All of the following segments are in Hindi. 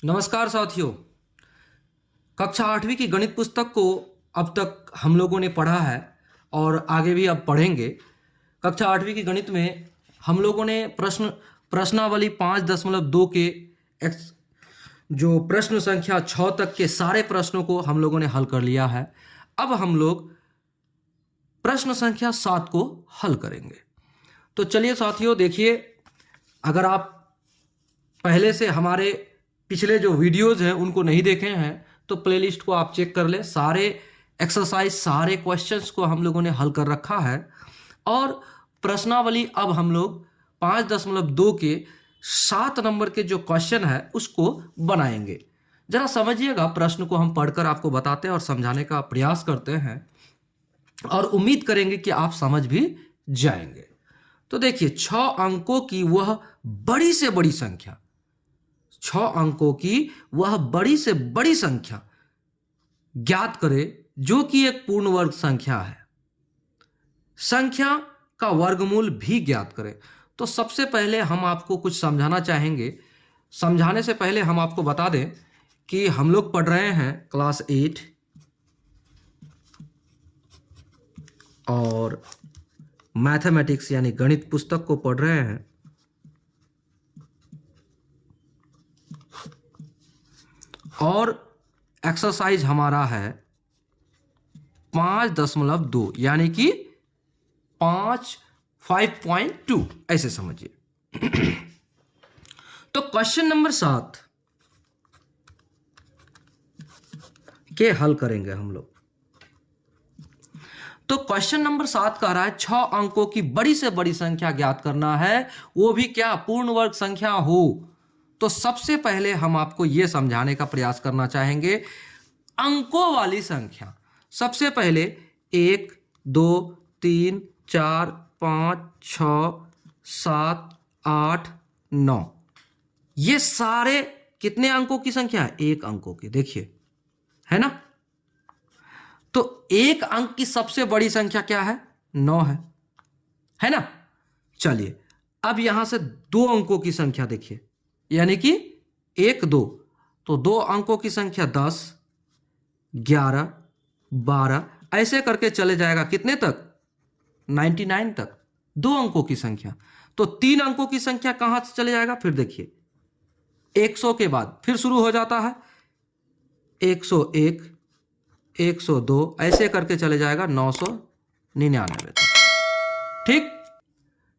नमस्कार साथियों। कक्षा 8वीं की गणित पुस्तक को अब तक हम लोगों ने पढ़ा है और आगे भी अब पढ़ेंगे। कक्षा 8वीं की गणित में हम लोगों ने प्रश्नावली 5.2 के जो प्रश्न संख्या 6 तक के सारे प्रश्नों को हम लोगों ने हल कर लिया है। अब हम लोग प्रश्न संख्या 7 को हल करेंगे। तो चलिए साथियों, देखिए, अगर आप पहले से हमारे पिछले जो वीडियोस हैं उनको नहीं देखे हैं तो प्लेलिस्ट को आप चेक कर लें। सारे एक्सरसाइज, सारे क्वेश्चंस को हम लोगों ने हल कर रखा है और प्रश्नावली अब हम लोग 5.2 के 7 नंबर के जो क्वेश्चन है उसको बनाएंगे। जरा समझिएगा, प्रश्न को हम पढ़कर आपको बताते हैं और समझाने का प्रयास करते हैं और उम्मीद करेंगे कि आप समझ भी जाएंगे। तो देखिए, 6 अंकों की वह बड़ी से बड़ी संख्या, 6 अंकों की वह बड़ी से बड़ी संख्या ज्ञात करें जो कि एक पूर्ण वर्ग संख्या है। संख्या का वर्गमूल भी ज्ञात करें। तो सबसे पहले हम आपको कुछ समझाना चाहेंगे। समझाने से पहले हम आपको बता दें कि हम लोग पढ़ रहे हैं क्लास 8 और मैथमेटिक्स यानी गणित पुस्तक को पढ़ रहे हैं। और एक्सरसाइज हमारा है 5.2 यानी कि 5.2 ऐसे समझिए। तो क्वेश्चन नंबर 7 के हल करेंगे हम लोग। तो क्वेश्चन नंबर 7 कह रहा है 6 अंकों की बड़ी से बड़ी संख्या ज्ञात करना है, वो भी क्या, पूर्ण वर्ग संख्या हो। तो सबसे पहले हम आपको यह समझाने का प्रयास करना चाहेंगे अंकों वाली संख्या। सबसे पहले 1 2 3 4 5 6 7 8 9, ये सारे कितने अंकों की संख्या है? 1 अंकों की। देखिए, है ना। तो 1 अंक की सबसे बड़ी संख्या क्या है? 9 है ना। चलिए, अब यहां से 2 अंकों की संख्या देखिए, यानी कि 1 2, तो 2 अंकों की संख्या 10 11 12 ऐसे करके चले जाएगा कितने तक? 99 तक। 2 अंकों की संख्या। तो 3 अंकों की संख्या कहां से चले जाएगा? फिर देखिए, 100 के बाद फिर शुरू हो जाता है 101 102 ऐसे करके चले जाएगा 999 तक। ठीक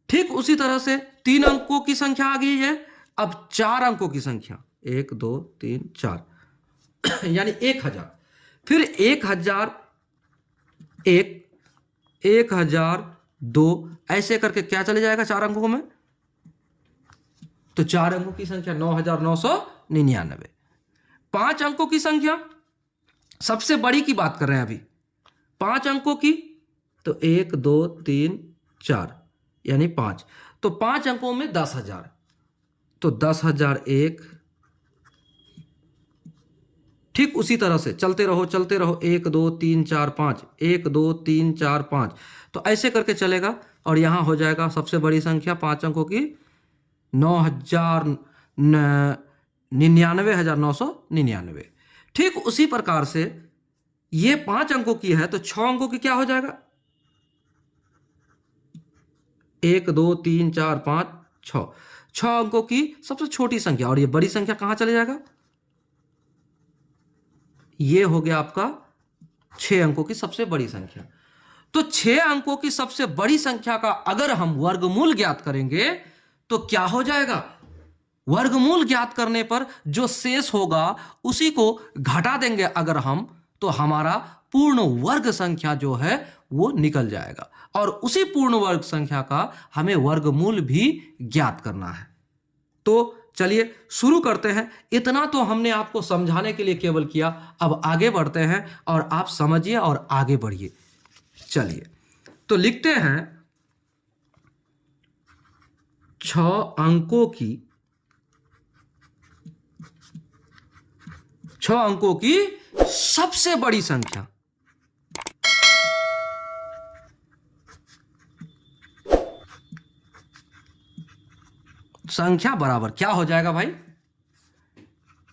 ठीक उसी तरह से 3 अंकों की संख्या आ गई है। अब 4 अंकों की संख्या 1 2 3 4 यानी 1000। फिर 1001 1002 ऐसे करके क्या चले जाएगा 4 अंकों में? तो 4 अंकों की संख्या 9999। 5 अंकों की संख्या, सबसे बड़ी की बात कर रहे हैं अभी, 5 अंकों की। तो 1 2 3 4 यानी 5। तो 5 अंकों में 10,000। तो 10,001। ठीक उसी तरह से चलते रहो 1 2 3 4 5 1 2 3 4 5, तो ऐसे करके चलेगा और यहां हो जाएगा सबसे बड़ी संख्या 5 अंकों की 99,999। ठीक उसी प्रकार से ये 5 अंकों की है तो 6 अंकों की क्या हो जाएगा? 1 2 3 4 5 6, 6 अंकों की सबसे छोटी संख्या। और ये बड़ी संख्या कहां चले जाएगा? ये हो गया आपका 6 अंकों की सबसे बड़ी संख्या। तो 6 अंकों की सबसे बड़ी संख्या का अगर हम वर्गमूल ज्ञात करेंगे तो क्या हो जाएगा? वर्गमूल ज्ञात करने पर जो शेष होगा उसी को घटा देंगे अगर हम, तो हमारा पूर्ण वर्ग संख्या जो है वो निकल जाएगा और उसी पूर्ण वर्ग संख्या का हमें वर्गमूल भी ज्ञात करना है। तो चलिए शुरू करते हैं। इतना तो हमने आपको समझाने के लिए केवल किया, अब आगे बढ़ते हैं और आप समझिए और आगे बढ़िए। चलिए, तो लिखते हैं 6 अंकों की 6 अंकों की सबसे बड़ी संख्या। संख्या बराबर क्या हो जाएगा भाई?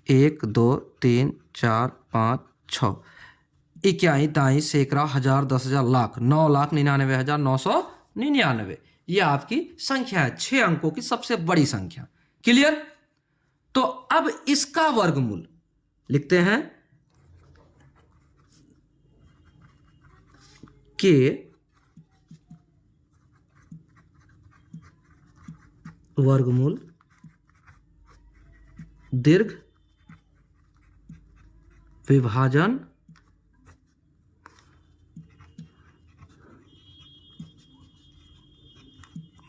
1 2 3 4 5 6 इक्याई दाई सैकड़ा हजार 10,000 लाख 9,99,999 ये आपकी संख्या है, 6 अंकों की सबसे बड़ी संख्या। क्लियर? तो अब इसका वर्गमूल लिखते हैं के वर्गमूल दीर्घ विभाजन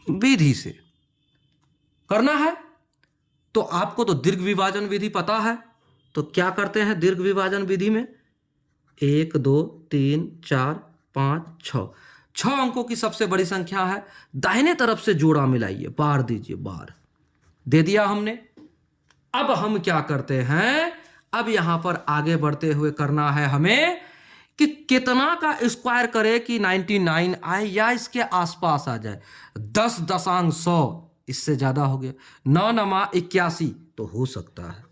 विधि से करना है। तो आपको तो दीर्घ विभाजन विधि पता है, तो क्या करते हैं दीर्घ विभाजन विधि में 1 2 3 4 5 6 अंकों की सबसे बड़ी संख्या है, दाहिने तरफ से जोड़ा मिलाइए, बार दीजिए, बार दे दिया हमने। अब हम क्या करते हैं, अब यहां पर आगे बढ़ते हुए करना है हमें कि कितना का स्क्वायर करे कि 99 आए या इसके आसपास आ जाए। 10,100 इससे ज्यादा हो गया, 9×81 तो हो सकता है।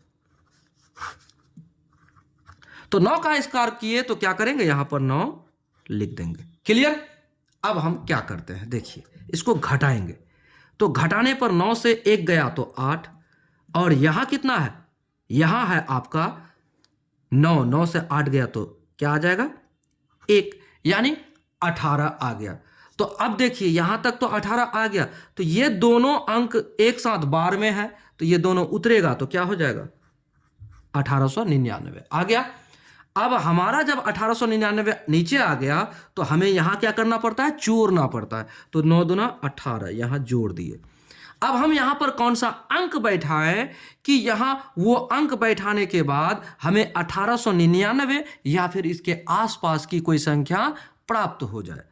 तो 9 का स्क्वायर किए तो क्या करेंगे, यहां पर 9 लिख देंगे। क्लियर? अब हम क्या करते हैं, देखिए इसको घटाएंगे। तो घटाने पर 9 से 1 गया तो 8, और यहां कितना है, यहां है आपका 9, 9 से 8 गया तो क्या आ जाएगा 1, यानी 18 आ गया। तो अब देखिए यहां तक तो 18 आ गया, तो ये दोनों अंक एक साथ बार में है, तो ये दोनों उतरेगा तो क्या हो जाएगा 1899 आ गया। अब हमारा जब 1899 नीचे आ गया तो हमें यहां क्या करना पड़ता है, जोड़ना पड़ता है। तो 9 दूना 18 यहां जोड़ दिए। अब हम यहां पर कौन सा अंक बैठाएं कि यहां वो अंक बैठाने के बाद हमें 1899 या फिर इसके आसपास की कोई संख्या प्राप्त हो जाए।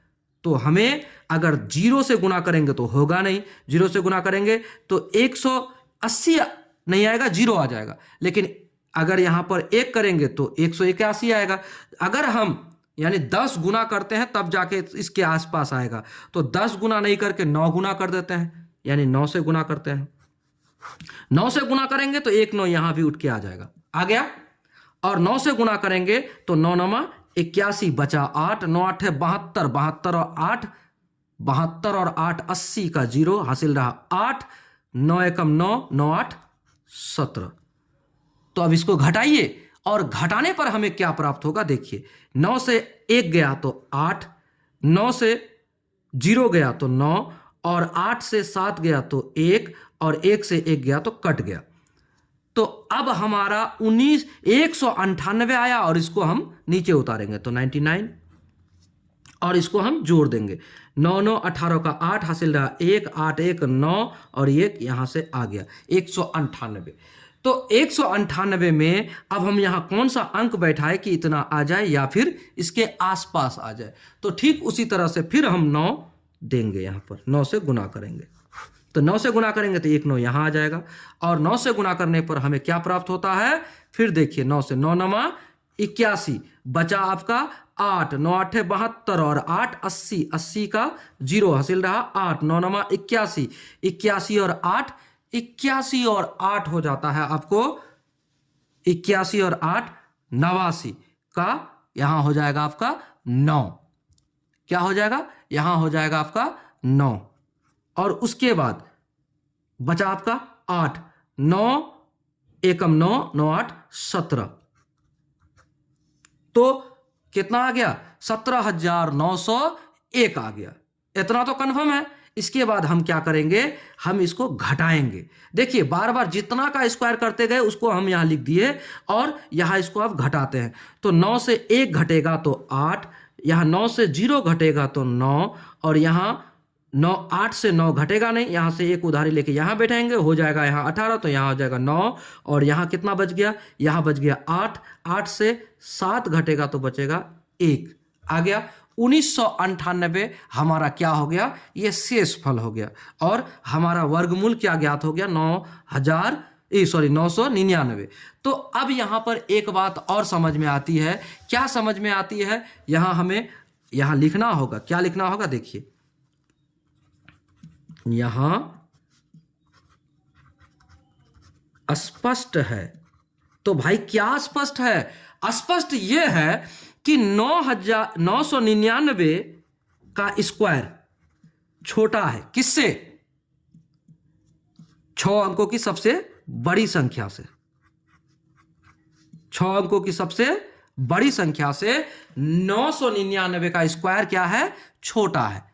तो हमें अगर 0 से गुणा करेंगे तो होगा नहीं, 0 से गुणा करेंगे तो 180 नहीं आएगा, 0 आ जाएगा। लेकिन अगर यहां पर 1 करेंगे तो 181 आएगा। अगर हम यानी 10 गुना करते हैं तब जाके इसके आसपास आएगा। तो 10 गुना नहीं करके 9 गुना कर देते हैं, यानी 9 से गुना करते हैं। 9 से गुना करेंगे तो 1 9 यहां भी उठ के आ जाएगा, आ गया। और 9 से गुना करेंगे तो 9 9 81 बचा 8, 9 8 72, 72 और 8 72 और 8 80 का 0 हासिल रहा 8, 9 एकम 9, 9 8 17। तो अब इसको घटाइए और घटाने पर हमें क्या प्राप्त होगा, देखिए 9 से 1 गया तो 8, 9 से 0 गया तो 9, और 8 से 7 गया तो 1, और 1 से 1 गया तो कट गया। तो अब हमारा 198 आया, और इसको हम नीचे उतारेंगे तो 99, और इसको हम जोड़ देंगे। 9 9 18 का 8 हासिल रहा 1, 8 1 9, और 1 यहां से आ गया 198। तो 198 में अब हम यहां कौन सा अंक बैठाए कि इतना आ जाए या फिर इसके आसपास आ जाए। तो ठीक उसी तरह से फिर हम 9 देंगे, यहां पर 9 से गुना करेंगे। तो 9 से गुना करेंगे तो 1 9 यहां आ जाएगा, और 9 से गुना करने पर हमें क्या प्राप्त होता है, फिर देखिए 9 से 9 9 81 बचा आपका 8, 9 8 72 और 8 80, 80 का 0 हासिल रहा 8, 9 9 81, 81 और 8 81 और 8 हो जाता है आपको 81 और 8 89 का, यहां हो जाएगा आपका 9। क्या हो जाएगा, यहां हो जाएगा आपका 9, और उसके बाद बचा आपका 8, 9 एकम 9, 9 8 17। तो कितना आ गया 17,901 आ गया। इतना तो कंफर्म है। इसके बाद हम क्या करेंगे, हम इसको घटाएंगे। देखिए बार बार जितना का स्क्वायर करते गए उसको हम यहां लिख दिए, और यहां इसको अब घटाते हैं। तो 9 से 1 घटेगा तो 8, यहां 9 से 0 घटेगा तो 9, और यहां 9 8 से 9 घटेगा नहीं, यहां से एक उधारी लेके यहां बैठाएंगे, हो जाएगा यहां 18, तो यहां हो जाएगा 9, और यहां कितना बच गया, यहां बच गया 8, 8 से 7 घटेगा तो बचेगा 1, आ गया 1998 हमारा क्या हो गया, ये शेष फल हो गया। और हमारा वर्गमूल क्या ज्ञात हो गया 999। तो अब यहां पर एक बात और समझ में आती है, क्या समझ में आती है, यहां हमें यहां लिखना होगा, क्या लिखना होगा, देखिए यहां स्पष्ट है तो भाई क्या स्पष्ट है? स्पष्ट यह है कि 9,999 का स्क्वायर छोटा है किससे? 6 अंकों की सबसे बड़ी संख्या से। 6 अंकों की सबसे बड़ी संख्या से 999 का स्क्वायर क्या है? छोटा है।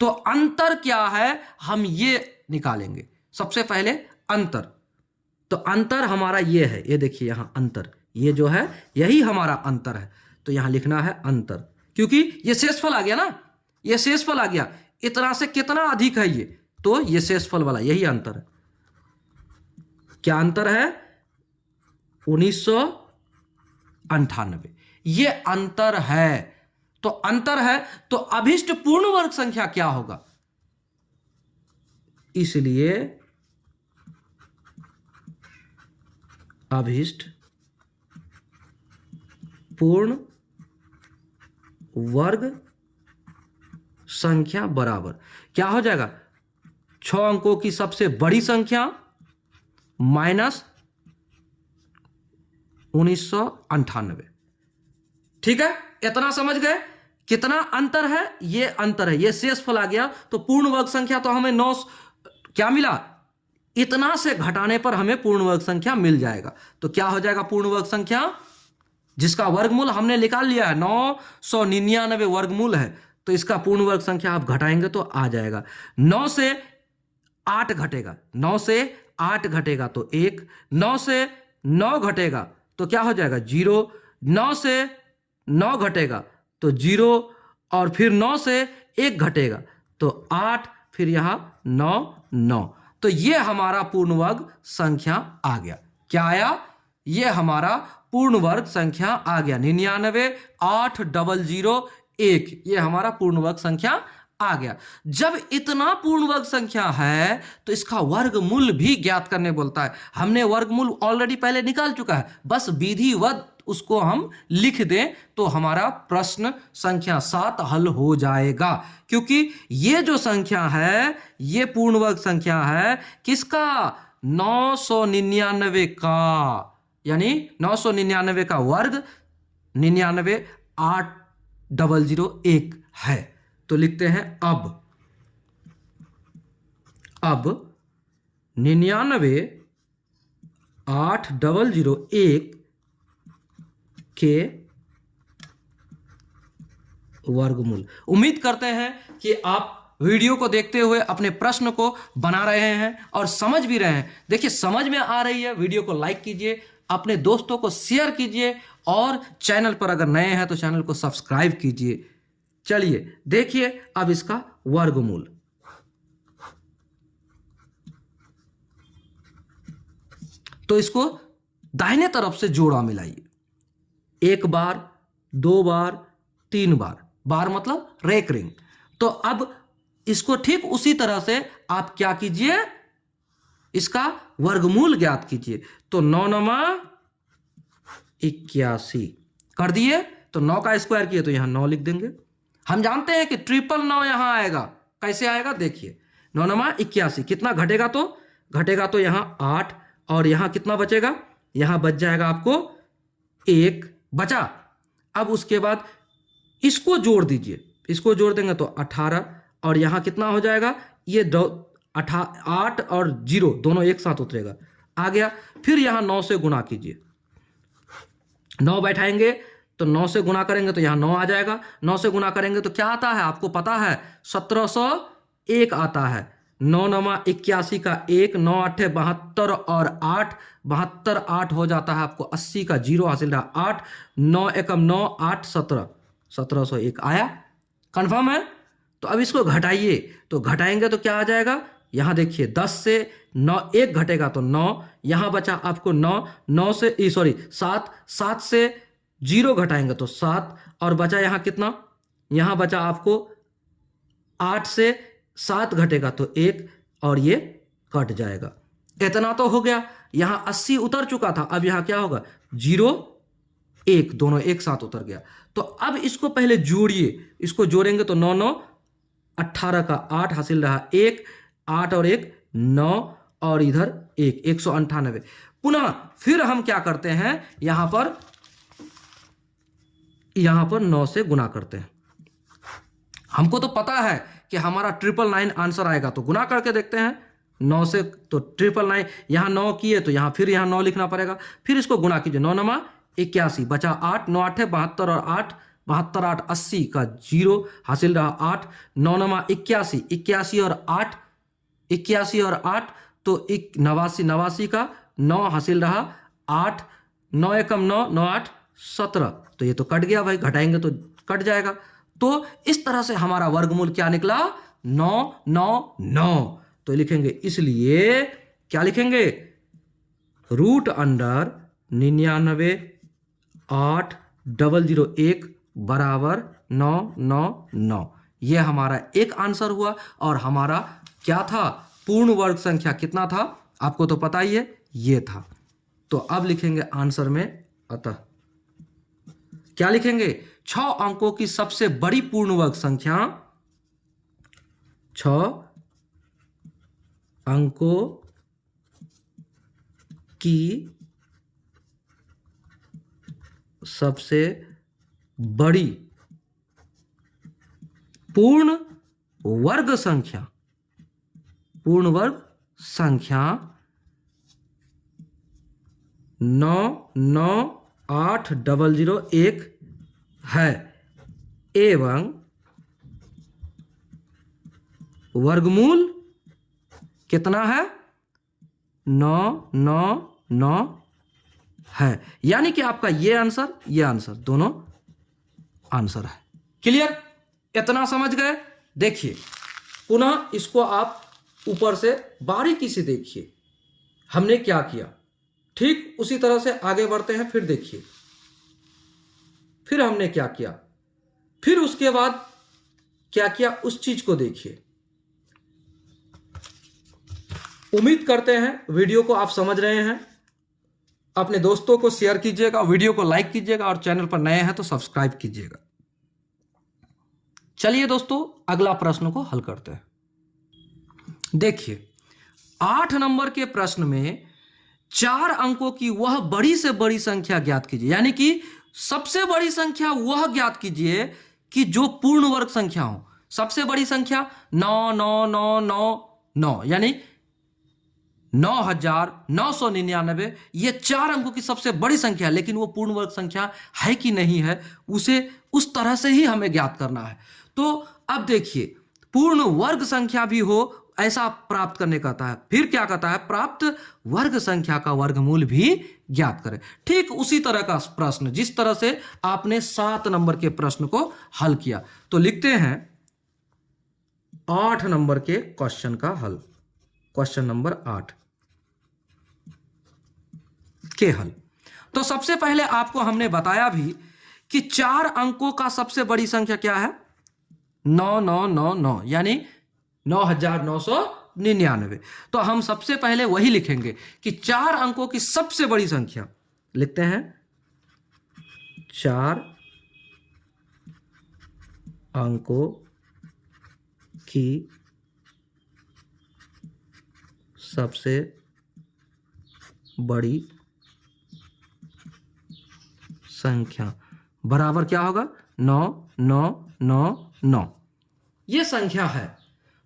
तो अंतर क्या है हम ये निकालेंगे। सबसे पहले अंतर, तो अंतर हमारा ये है, ये देखिए यहां अंतर, ये जो है यही हमारा अंतर है। तो यहां लिखना है अंतर, क्योंकि ये शेषफल आ गया ना, ये शेषफल आ गया, इतना से कितना अधिक है ये, तो ये शेषफल वाला, यही अंतर है। क्या अंतर है? 1998, ये अंतर है। तो अंतर है तो अभिष्ट पूर्ण वर्ग संख्या क्या होगा? इसलिए अभिष्ट पूर्ण वर्ग संख्या बराबर क्या हो जाएगा? 6 अंकों की सबसे बड़ी संख्या माइनस 1998। ठीक है, इतना समझ गए? कितना अंतर है? ये अंतर है, ये शेषफल आ गया। तो पूर्ण वर्ग संख्या तो हमें 9 क्या मिला? इतना से घटाने पर हमें पूर्ण वर्ग संख्या मिल जाएगा। तो क्या हो जाएगा पूर्ण वर्ग संख्या? जिसका वर्गमूल हमने निकाल लिया है, 999 वर्गमूल है, तो इसका पूर्ण वर्ग संख्या आप घटाएंगे तो आ जाएगा। 9 से 8 घटेगा, 9 से 8 घटेगा तो 1, 9 से 9 घटेगा तो क्या हो जाएगा? 0, 9 से 9 घटेगा तो 0, और फिर 9 से 1 घटेगा तो 8, फिर यहां 9, 9। तो ये हमारा पूर्ण वर्ग संख्या आ गया। क्या आया? ये हमारा पूर्ण वर्ग संख्या आ गया, 99,8,001, ये हमारा पूर्ण वर्ग संख्या आ गया। जब इतना पूर्ण वर्ग संख्या है तो इसका वर्गमूल भी ज्ञात करने बोलता है। हमने वर्गमूल ऑलरेडी पहले निकाल चुका है, बस विधिवत उसको हम लिख दें तो हमारा प्रश्न संख्या 7 हल हो जाएगा। क्योंकि ये जो संख्या है ये पूर्ण वर्ग संख्या है किसका? 999 का, यानी 999 का वर्ग 99,8,001 है। तो लिखते हैं अब 99,8,001 के वर्गमूल। उम्मीद करते हैं कि आप वीडियो को देखते हुए अपने प्रश्न को बना रहे हैं और समझ भी रहे हैं। देखिए समझ में आ रही है, वीडियो को लाइक कीजिए, अपने दोस्तों को शेयर कीजिए, और चैनल पर अगर नए हैं तो चैनल को सब्सक्राइब कीजिए। चलिए देखिए अब इसका वर्गमूल। तो इसको दाहिने तरफ से जोड़ा मिलाइए, 1 बार, 2 बार, 3 बार, बार मतलब रेकरिंग। तो अब इसको ठीक उसी तरह से आप क्या कीजिए, इसका वर्गमूल ज्ञात कीजिए। तो 9×9=81 कर दिए, तो 9 का स्क्वायर किए तो यहां 9 लिख देंगे। हम जानते हैं कि 999 यहां आएगा, कैसे आएगा देखिए, 9×9=81, कितना घटेगा? तो घटेगा तो यहां 8, और यहां कितना बचेगा? यहां बच जाएगा आपको 1 बचा। अब उसके बाद इसको जोड़ दीजिए, इसको जोड़ देंगे तो 18, और यहां कितना हो जाएगा? ये 8 और 0 दोनों एक साथ उतरेगा, आ गया। फिर यहां 9 से गुणा कीजिए, 9 बैठाएंगे तो 9 से गुणा करेंगे तो यहां 9 आ जाएगा। 9 से गुणा करेंगे तो क्या आता है आपको पता है? 1701 आता है। 9×9=81 का 1, 9×8 72, और 8 72, 8 हो जाता है आपको 80 का 0 हासिल रहा 8, 9×1=9, 8 17, 1701 आया। कंफर्म है? तो अब इसको घटाइए, तो घटाएंगे तो क्या आ जाएगा? यहां देखिए 10 से 9 1 घटेगा तो 9, यहां बचा आपको 9, 9 से 7, 7 से 0 घटाएंगे तो 7, और बचा यहां कितना? यहां बचा आपको 8 से 7 घटेगा तो 1, और ये कट जाएगा। इतना तो हो गया। यहां 80 उतर चुका था, अब यहां क्या होगा? 0 1 दोनों एक साथ उतर गया। तो अब इसको पहले जोड़िए, इसको जोड़ेंगे तो 9×9=18 का 8 हासिल रहा 1, 8 और 1 9, और इधर 198। पुनः फिर हम क्या करते हैं, यहां पर 9 से गुना करते हैं। हमको तो पता है कि हमारा 999 आंसर आएगा, तो गुना करके देखते हैं 9 से। तो 999 यहाँ 9 किए तो यहाँ 9 लिखना पड़ेगा। फिर इसको गुना कीजिए, 9 9 81 बचा 8, 9 8 72 और 8 72 8 80 का 0 हासिल रहा 8, 9 9 81 81 और 8 81 और 8 तो 89 का 9 हासिल रहा 8, 9 एकम 9 9 8 17। तो ये तो कट गया भाई, घटाएंगे तो कट जाएगा। तो इस तरह से हमारा वर्गमूल क्या निकला, 999। तो लिखेंगे, इसलिए क्या लिखेंगे, √99,8001 बराबर 999। यह हमारा एक आंसर हुआ। और हमारा क्या था, पूर्ण वर्ग संख्या कितना था आपको तो पता ही है, ये था। तो अब लिखेंगे आंसर में, अतः क्या लिखेंगे, 6 अंकों की सबसे बड़ी पूर्ण वर्ग संख्या, 6 अंकों की सबसे बड़ी पूर्ण वर्ग संख्या 998,001 है एवं वर्गमूल कितना है, 999 है। यानी कि आपका ये आंसर दोनों आंसर है। क्लियर, इतना समझ गए। देखिए पुनः इसको आप ऊपर से बारीकी से देखिए, हमने क्या किया, ठीक उसी तरह से आगे बढ़ते हैं। फिर देखिए, फिर हमने क्या किया, फिर उसके बाद क्या किया, उस चीज को देखिए। उम्मीद करते हैं वीडियो को आप समझ रहे हैं। अपने दोस्तों को शेयर कीजिएगा, वीडियो को लाइक कीजिएगा और चैनल पर नए हैं तो सब्सक्राइब कीजिएगा। चलिए दोस्तों, अगला प्रश्न को हल करते हैं। देखिए 8 नंबर के प्रश्न में 4 अंकों की वह बड़ी से बड़ी संख्या ज्ञात कीजिए। यानी कि सबसे बड़ी संख्या वह ज्ञात कीजिए कि जो पूर्ण वर्ग संख्या हो। सबसे बड़ी संख्या 99999 यानी 9,999, ये 4 अंकों की सबसे बड़ी संख्या, लेकिन वो पूर्ण वर्ग संख्या है कि नहीं है, उसे उस तरह से ही हमें ज्ञात करना है। तो अब देखिए, पूर्ण वर्ग संख्या भी हो ऐसा प्राप्त करने का कहता है। फिर क्या कहता है, प्राप्त वर्ग संख्या का वर्गमूल भी ज्ञात करें। ठीक उसी तरह का प्रश्न जिस तरह से आपने 7 नंबर के प्रश्न को हल किया। तो लिखते हैं 8 नंबर के क्वेश्चन का हल, क्वेश्चन नंबर 8 के हल। तो सबसे पहले आपको हमने बताया भी कि 4 अंकों का सबसे बड़ी संख्या क्या है, 9999 यानी 9,999। तो हम सबसे पहले वही लिखेंगे कि 4 अंकों की सबसे बड़ी संख्या, लिखते हैं 4 अंकों की सबसे बड़ी संख्या बराबर क्या होगा, 9999। यह संख्या है।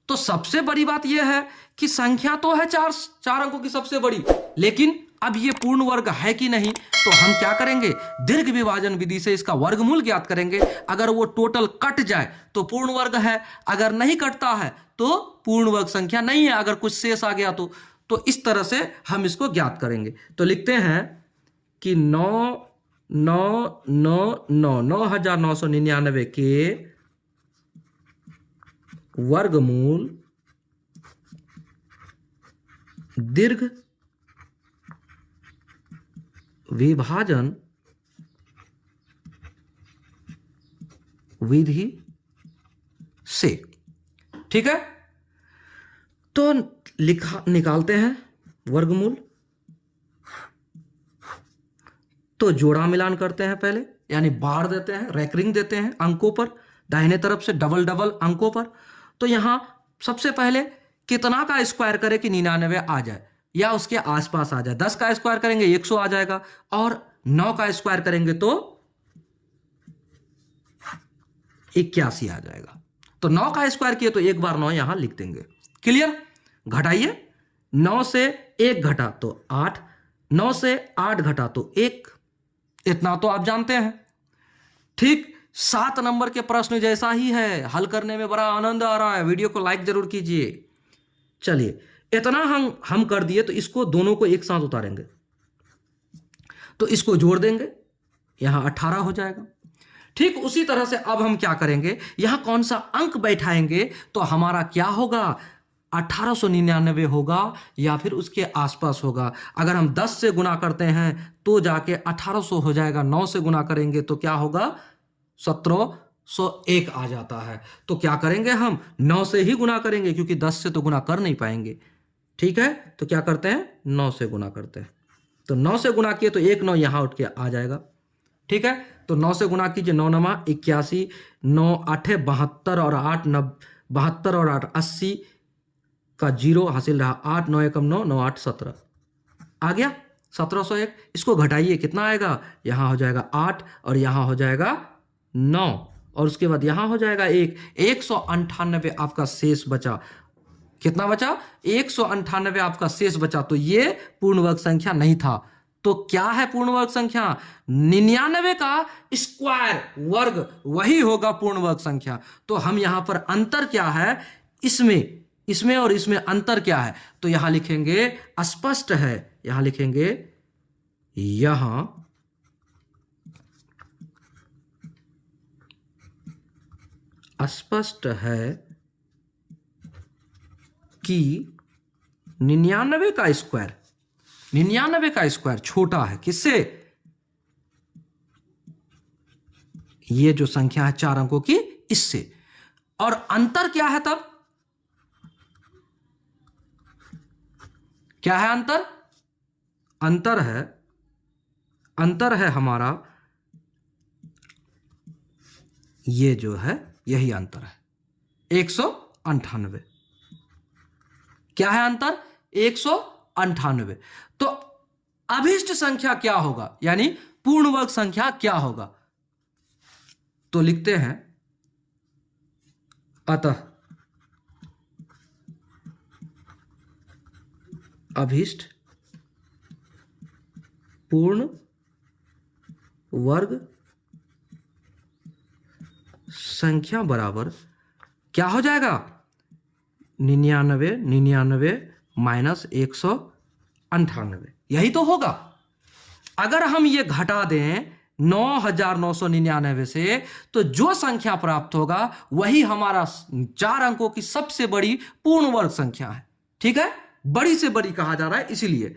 तो सबसे बड़ी बात यह है कि संख्या तो है 4 अंकों की सबसे बड़ी, लेकिन अब ये पूर्ण वर्ग है कि नहीं, तो हम क्या करेंगे, दीर्घ विभाजन विधि से इसका वर्गमूल ज्ञात करेंगे। अगर वो टोटल कट जाए तो पूर्ण वर्ग है, अगर नहीं कटता है तो पूर्ण वर्ग संख्या नहीं है, अगर कुछ शेष आ गया तो इस तरह से हम इसको ज्ञात करेंगे। तो लिखते हैं कि 9,999 के वर्गमूल दीर्घ विभाजन विधि से। ठीक है, तो निकालते हैं वर्गमूल। तो जोड़ा मिलान करते हैं पहले, यानी बार देते हैं, रैंकरिंग देते हैं अंकों पर, दाहिने तरफ से डबल अंकों पर। तो यहां सबसे पहले कितना का स्क्वायर करें कि 99 आ जाए, या उसके आसपास आ जाए। 10 का स्क्वायर करेंगे 100 आ जाएगा, और 9 का स्क्वायर करेंगे तो 81 आ जाएगा। तो 9 का स्क्वायर किए तो एक बार 9 यहां लिख देंगे। क्लियर? घटाइए, 9 से 1 घटा तो 8, 9 से 8 घटा तो 1, इतना तो आप जानते हैं। ठीक 7 नंबर के प्रश्न जैसा ही है, हल करने में बड़ा आनंद आ रहा है। वीडियो को लाइक जरूर कीजिए। चलिए, इतना हम कर दिए, तो इसको दोनों को एक साथ उतारेंगे तो इसको जोड़ देंगे, यहां 18 हो जाएगा। ठीक उसी तरह से अब हम क्या करेंगे, यहां कौन सा अंक बैठाएंगे तो हमारा क्या होगा, 1899 होगा या फिर उसके आसपास होगा। अगर हम 10 से गुना करते हैं तो जाके 1800 हो जाएगा, 9 से गुना करेंगे तो क्या होगा, 1701 आ जाता है। तो क्या करेंगे, हम 9 से ही गुना करेंगे, क्योंकि 10 से तो गुना कर नहीं पाएंगे। ठीक है, तो क्या करते हैं, 9 से गुना करते हैं। तो 9 से गुना किए तो 1 9 यहां उठ के आ जाएगा। ठीक है, तो 9 से गुना कीजिए, 9 9 81, 9 8 72 और 8 72 और 8 80 का 0 हासिल रहा, 8 9 1 9 9 8 17 आ गया, 1701। इसको घटाइए, कितना आएगा, यहां हो जाएगा 8 और यहां हो जाएगा 9, और उसके बाद यहां हो जाएगा 1, 198 आपका शेष बचा। कितना बचा, 198 आपका शेष बचा। तो ये पूर्ण वर्ग संख्या नहीं था। तो क्या है पूर्ण वर्ग संख्या, 99 का स्क्वायर वर्ग वही होगा पूर्ण वर्ग संख्या। तो हम यहां पर अंतर क्या है, इसमें और इसमें अंतर क्या है, तो यहां लिखेंगे स्पष्ट है, यहां लिखेंगे यहां स्पष्ट है कि 99 का स्क्वायर, 99 का स्क्वायर छोटा है किससे, ये जो संख्या है 4 अंकों की, इससे। और अंतर क्या है, तब क्या है अंतर, अंतर है हमारा, ये जो है यही अंतर है, 198। क्या है अंतर, 198। तो अभिष्ट संख्या क्या होगा, यानी पूर्ण वर्ग संख्या क्या होगा, तो लिखते हैं अतः अभिष्ट पूर्ण वर्ग संख्या बराबर क्या हो जाएगा, 99 माइनस 198, यही तो होगा। अगर हम ये घटा दें 9999 से, तो जो संख्या प्राप्त होगा वही हमारा 4 अंकों की सबसे बड़ी पूर्ण वर्ग संख्या है। ठीक है, बड़ी से बड़ी कहा जा रहा है इसीलिए।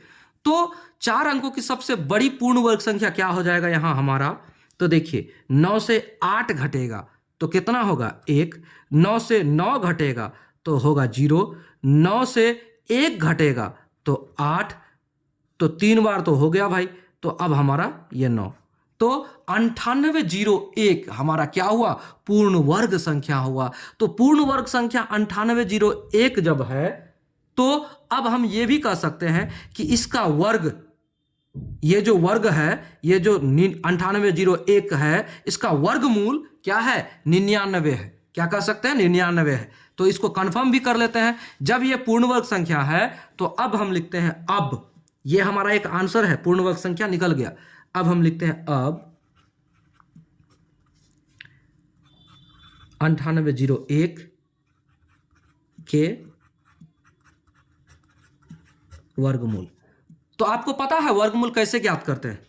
तो 4 अंकों की सबसे बड़ी पूर्ण वर्ग संख्या क्या हो जाएगा यहां हमारा, तो देखिए 9 से 8 घटेगा तो कितना होगा 1, 9 से 9 घटेगा तो होगा 0, 9 से 1 घटेगा तो 8, तो 3 बार तो हो गया भाई। तो अब हमारा ये 9, तो 9801 हमारा क्या हुआ, पूर्ण वर्ग संख्या हुआ। तो पूर्ण वर्ग संख्या 9801 जब है, तो अब हम ये भी कह सकते हैं कि इसका वर्ग, ये जो वर्ग है, ये जो 9801 है, इसका वर्गमूल क्या है, 99 है। क्या कह सकते हैं, 99 है। तो इसको कंफर्म भी कर लेते हैं। जब ये पूर्ण वर्ग संख्या है तो अब हम लिखते हैं, अब ये हमारा एक आंसर है, पूर्ण वर्ग संख्या निकल गया। अब हम लिखते हैं अब 9801 के वर्गमूल। तो आपको पता है वर्गमूल कैसे ज्ञात करते हैं,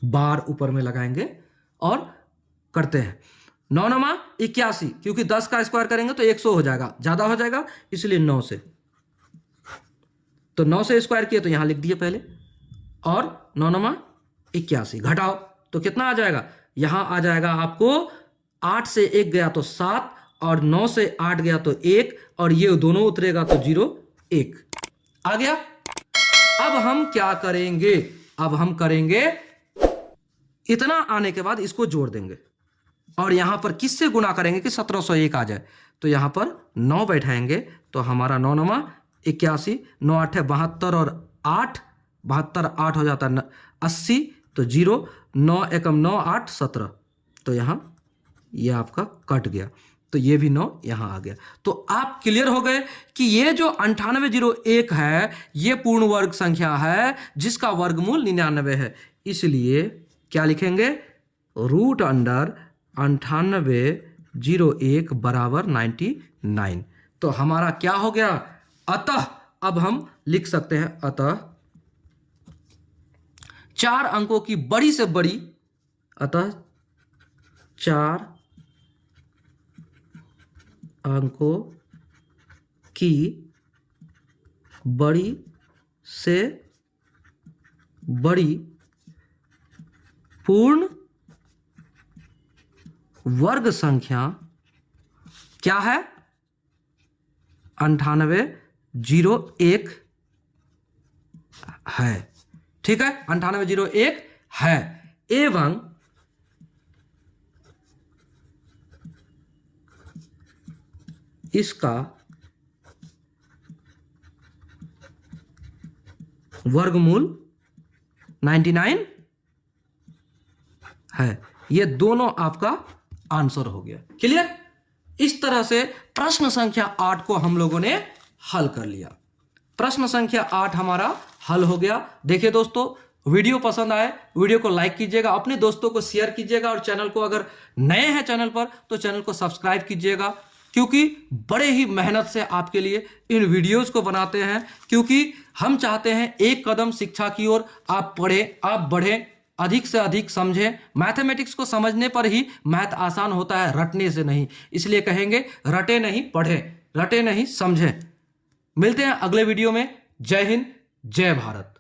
बार ऊपर में लगाएंगे और करते हैं। 9 9 81, क्योंकि 10 का स्क्वायर करेंगे तो 100 हो जाएगा, ज्यादा हो जाएगा, इसलिए 9 से। तो 9 से स्क्वायर किए तो यहां लिख दिए पहले, और 9 9 81 घटाओ तो कितना आ जाएगा, यहां आ जाएगा आपको 8 से 1 गया तो 7, और 9 से 8 गया तो 1, और ये दोनों उतरेगा तो 0 1 आ गया। अब हम क्या करेंगे, अब हम करेंगे, इतना आने के बाद इसको जोड़ देंगे। और यहाँ पर किससे गुना करेंगे कि 1701 आ जाए, तो यहाँ पर 9 बैठाएंगे तो हमारा 9 9 81, 9 8 72 और 8, 72 8 हो जाता है 80, तो 0, 9 एकम 9 8 17, तो यहाँ ये आपका कट गया, तो ये भी 9 यहाँ आ गया। तो आप क्लियर हो गए कि ये जो 9801 है ये पूर्ण वर्ग संख्या है जिसका वर्गमूल 99 है। इसलिए क्या लिखेंगे, रूट अंडर 9801 बराबर 99। तो हमारा क्या हो गया, अतः अब हम लिख सकते हैं, अतः 4 अंकों की बड़ी से बड़ी, अतः 4 अंकों की बड़ी से बड़ी पूर्ण वर्ग संख्या क्या है, 9801 है। ठीक है, 9801 है, एवं इसका वर्गमूल 99 है। ये दोनों आपका आंसर हो गया। क्लियर? इस तरह से प्रश्न संख्या 8 को हम लोगों ने हल कर लिया। प्रश्न संख्या 8 हमारा हल हो गया। देखिए दोस्तों, वीडियो पसंद आए वीडियो को लाइक कीजिएगा, अपने दोस्तों को शेयर कीजिएगा, और चैनल को अगर नए हैं चैनल पर तो चैनल को सब्सक्राइब कीजिएगा, क्योंकि बड़े ही मेहनत से आपके लिए इन वीडियोस को बनाते हैं, क्योंकि हम चाहते हैं एक कदम शिक्षा की ओर आप पढ़ें, आप बढ़ें, अधिक से अधिक समझें। मैथमेटिक्स को समझने पर ही मैथ आसान होता है, रटने से नहीं। इसलिए कहेंगे रटे नहीं पढ़ें, रटे नहीं समझें। मिलते हैं अगले वीडियो में। जय हिंद, जय भारत।